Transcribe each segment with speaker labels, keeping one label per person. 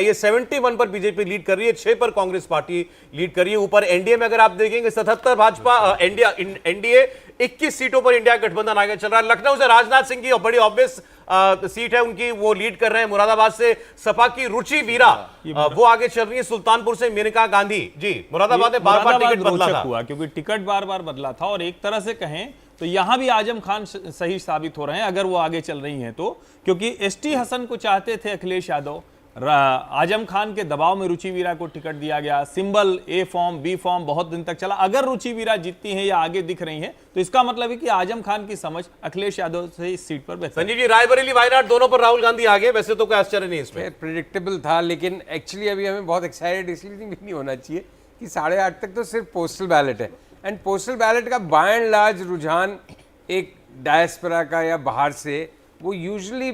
Speaker 1: ये 71 पर BJP lead कर रही है, 6 पर कांग्रेस पार्टी लीड कर रही है। ऊपर एनडीए में अगर आप देखेंगे 77 भाजपा, एनडीए 21 सीटों पर इंडिया गठबंधन आगे चल रहा है। लखनऊ से राजनाथ सिंह की बड़ी ऑब्वियस सीट है उनकी, वो लीड कर रहे हैं। मुरादाबाद से सपा की रुचि वीरा वो आगे चल रही है। सुल्तानपुर से मेनका गांधी जी, मुरादाबाद में बार बार टिकट बदला था,
Speaker 2: हुआ क्योंकि टिकट बार बार बदला था, और एक तरह से कहें तो यहां भी आजम खान सही साबित हो रहे हैं अगर वो आगे चल रही हैं तो, क्योंकि एसटी हसन को चाहते थे अखिलेश यादव, आजम खान के दबाव में रुचि वीरा को टिकट दिया गया। सिंबल ए फॉर्म बी फॉर्म बहुत दिन तक चला। अगर रुचि वीरा जीतती हैं या आगे दिख रही हैं तो इसका मतलब है कि आजम खान की समझ अखिलेश यादव से इस सीट पर बेहतर।
Speaker 1: संजीव जी, रायबरेली वायनाड दोनों पर राहुल गांधी आगे, वैसे तो कोई आश्चर्य नहीं इसमें,
Speaker 3: प्रेडिक्टेबल था, लेकिन एक्चुअली अभी हमें बहुत एक्साइटेड इसलिए भी नहीं होना चाहिए कि 8:30 तक तो सिर्फ पोस्टल बैलेट है, एंड पोस्टल बैलेट का बाय एंड लार्ज रुझान एक डायस्पोरा का या बाहर से वो यूजुअली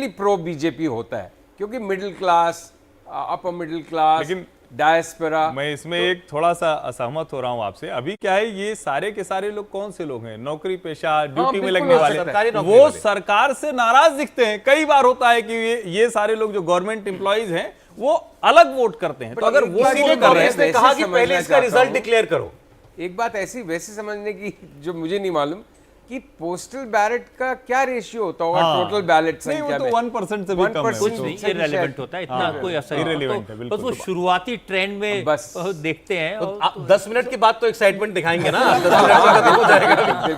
Speaker 3: प्रो बीजेपी होता है, क्योंकि middle class, upper middle class,
Speaker 2: लेकिन
Speaker 3: डायस्पोरा।
Speaker 2: मैं इसमें एक थोड़ा सा असहमत हो रहा हूं आपसे। अभी क्या है, ये सारे के सारे लोग कौन से लोग हैं, नौकरी पेशा, ड्यूटी में लगने वाले, वो सरकार से नाराज दिखते हैं। कई बार होता है कि ये सारे लोग जो गवर्नमेंट एम्प्लॉइज हैं वो अलग वोट करते हैं, तो अगर वो
Speaker 1: कहा कि पहले इसका रिजल्ट डिक्लेयर करो।
Speaker 3: एक बात ऐसी वैसे समझने की जो मुझे नहीं मालूम कि पोस्टल बैलेट का क्या रेशियो होता होगा टोटल बैलेट संख्या में।
Speaker 2: 1% से भी कम है,
Speaker 4: कुछ नहीं, इररिलेवेंट होता है, इतना कोई असर नहीं होता, बस वो शुरुआती ट्रेंड में बस देखते हैं।
Speaker 1: और 10 मिनट के बाद तो एक्साइटमेंट दिखाएंगे ना, 10 मिनट का हो जाएगा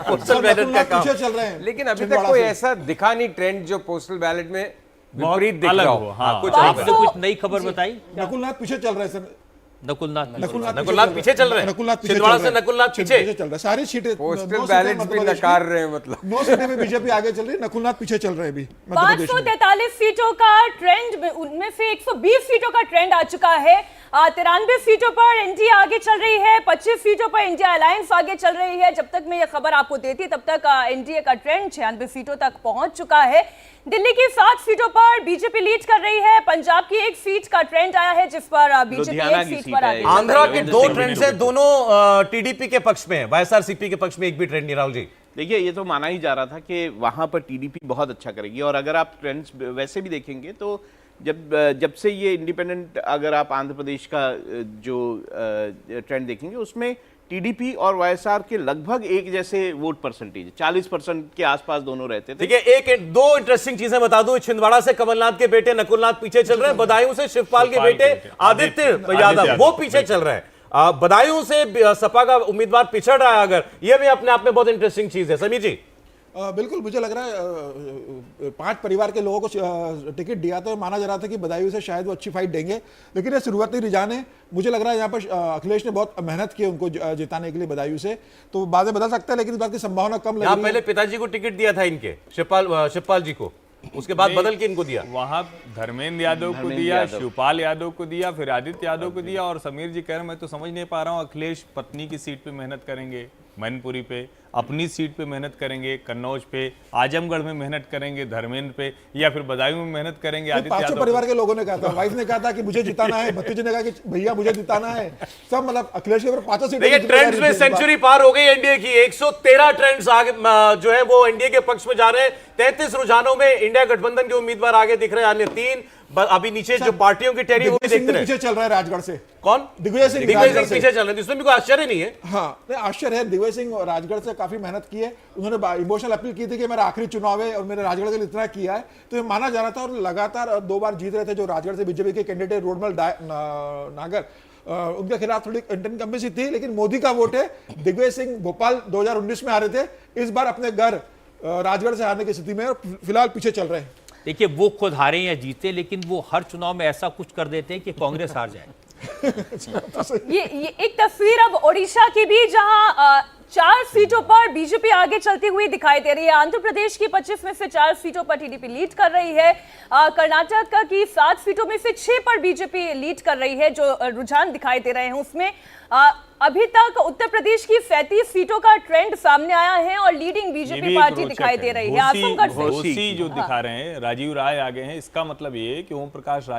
Speaker 1: पोस्टल बैलेट का काम।
Speaker 5: चल रहे हैं,
Speaker 3: लेकिन अभी तक कोई ऐसा दिखा नहीं ट्रेंड जो पोस्टल बैलेट में विपरीत दिख रहा हो।
Speaker 4: कुछ आपसे कुछ नई खबर बताई।
Speaker 5: नकुलनाथ पीछे चल रहे हैं सर,
Speaker 4: नकुलनाथ
Speaker 1: पीछे चल रहे हैं, छिंदवाड़ा से नकुलनाथ पीछे
Speaker 5: चल रहा है। सारी सीटें
Speaker 3: पोस्टल बैलेट भी नकार रहे हैं, मतलब
Speaker 5: 9 सीटें में बीजेपी आगे चल रही है, नकुलनाथ पीछे चल रहे हैं अभी।
Speaker 6: 543 सीटों का ट्रेंड, उनमें से 120 सीटों का ट्रेंड आ चुका है। 93 सीटों पर एनडीए आगे चल रही है, 25 सीटों पर इंडिया अलायंस आगे चल रही है। जब तक मैं ये खबर आपको देती तब तक एनडीए का ट्रेंड 96 सीटों तक पहुंच चुका है। दिल्ली की 7 सीटों पर बीजेपी लीड कर रही है। पंजाब की 1 सीट का ट्रेंड आया है जिस पर बीजेपी 1 सीट पर आगे।
Speaker 1: आंध्रा के 2 ट्रेंड्स हैं, दोनों टीडीपी के पक्ष में है, वाईएसआरसीपी के पक्ष में एक भी ट्रेंड नहीं। राहुल जी,
Speaker 7: देखिए, ये तो माना ही जा रहा था कि वहां पर टीडीपी बहुत अच्छा करेगी, और अगर आप ट्रेंड्स वैसे भी देखेंगे तो जब से ये इंडिपेंडेंट, अगर आप आंध्र प्रदेश का जो ट्रेंड देखेंगे उसमें टीडीपी और वाईएसआर के लगभग एक जैसे वोट परसेंटेज, 40% के आसपास दोनों रहते थे।
Speaker 1: ठीक है, दो इंटरेस्टिंग चीजें बता दूं। छिंदवाड़ा से कमलनाथ के बेटे नकुलनाथ पीछे चल रहे हैं, बदायूं से शिवपाल के बेटे आदित्य यादव वो पीछे चल रहे हैं। बदायूं से सपा का उम्मीदवार पिछड़ रहा है, अगर ये भी अपने आप में बहुत इंटरेस्टिंग चीज है। समीर जी,
Speaker 5: बिल्कुल, मुझे लग रहा है 5 परिवार के लोगों को टिकट दिया तो माना जा रहा था कि बदायूं से शायद वो अच्छी फाइट देंगे, लेकिन ये शुरुआती रुझान है। मुझे लग रहा है यहाँ पर अखिलेश ने बहुत मेहनत की उनको जिताने के लिए बदायूं से, तो बाद में बदल सकता है, लेकिन इस बात की संभावना कम लग रही है।
Speaker 1: पहले पिताजी को टिकट दिया था इनके, शिवपाल जी को, उसके बाद बदल के इनको दिया।
Speaker 2: वहां धर्मेंद्र यादव को दिया, शिवपाल यादव को दिया, फिर आदित्य यादव को दिया। और समीर जी कह रहे हैं, मैं तो समझ नहीं पा रहा हूं, अखिलेश पत्नी की सीट पे मेहनत करेंगे, मैनपुरी पे, अपनी सीट पे मेहनत करेंगे, कन्नौज पे, आजमगढ़ में मेहनत करेंगे, धर्मेंद्र पे, या फिर बदायूं में मेहनत करेंगे आदित्य यादव।
Speaker 5: 5 परिवार के लोगों ने कहा था, वाइफ ने कहा था कि मुझे जिताना है, भतीजे ने कहा कि भैया मुझे जिताना है, सब मतलब अखिलेश के ऊपर 5 सीटें।
Speaker 1: ट्रेंड्स में सेंचुरी पार हो गई एनडीए की, 113 ट्रेंड्स आगे जो है वो एनडीए के पक्ष में जा रहे हैं। 33 रुझानों में इंडिया गठबंधन के उम्मीदवार आगे दिख रहे हैं, अन्य 3 अभी नीचे जो पार्टियों की टेरी वो भी देखते रहे।
Speaker 5: पीछे चल रहा है राजगढ़ से।
Speaker 1: कौन? दिग्विजय सिंह पीछे चल रहे हैं, इसमें भी कोई आश्चर्य नहीं है।
Speaker 5: हाँ, आश्चर्य है, दिग्विजय सिंह राजगढ़ से काफी मेहनत की है, उन्होंने इमोशनल अपील की थी कि मेरा आखिरी चुनाव है और मैंने राजगढ़ के लिए इतना किया है, तो ये माना जा रहा था। और लगातार 2 बार जीत रहे थे जो राजगढ़ से बीजेपी के कैंडिडेट रोडमल नागर, उनके खिलाफ थोड़ी इंकम्बेंसी थी, लेकिन मोदी का वोट है। दिग्विजय सिंह भोपाल 2019 में आ रहे थे, इस बार अपने घर राजगढ़ से हारने की स्थिति में फिलहाल पीछे चल रहे हैं।
Speaker 4: देखिए, वो खुद हारे या जीते, लेकिन वो हर चुनाव में ऐसा कुछ कर देते हैं कि कांग्रेस हार जाए।
Speaker 6: ये एक तस्वीर अब ओडिशा की भी, जहां 4 सीटों पर बीजेपी आगे चलती हुई दिखाई दे रही है। आंध्र प्रदेश की 25 में से 4 सीटों पर टीडीपी लीड कर रही है। कर्नाटक की 7 सीटों में से 6 पर बीजेपी लीड कर रही है। जो रुझान दिखाई दे रहे हैं उसमें अभी तक उत्तर प्रदेश की 37 सीटों का ट्रेंड सामने आया है और लीडिंग बीजेपी पार्टी दिखाई दे रही है। आजमगढ़ से
Speaker 2: जो दिखा रहे हैं राजीव राय आगे हैं, इसका मतलब ये है कि ओम प्रकाश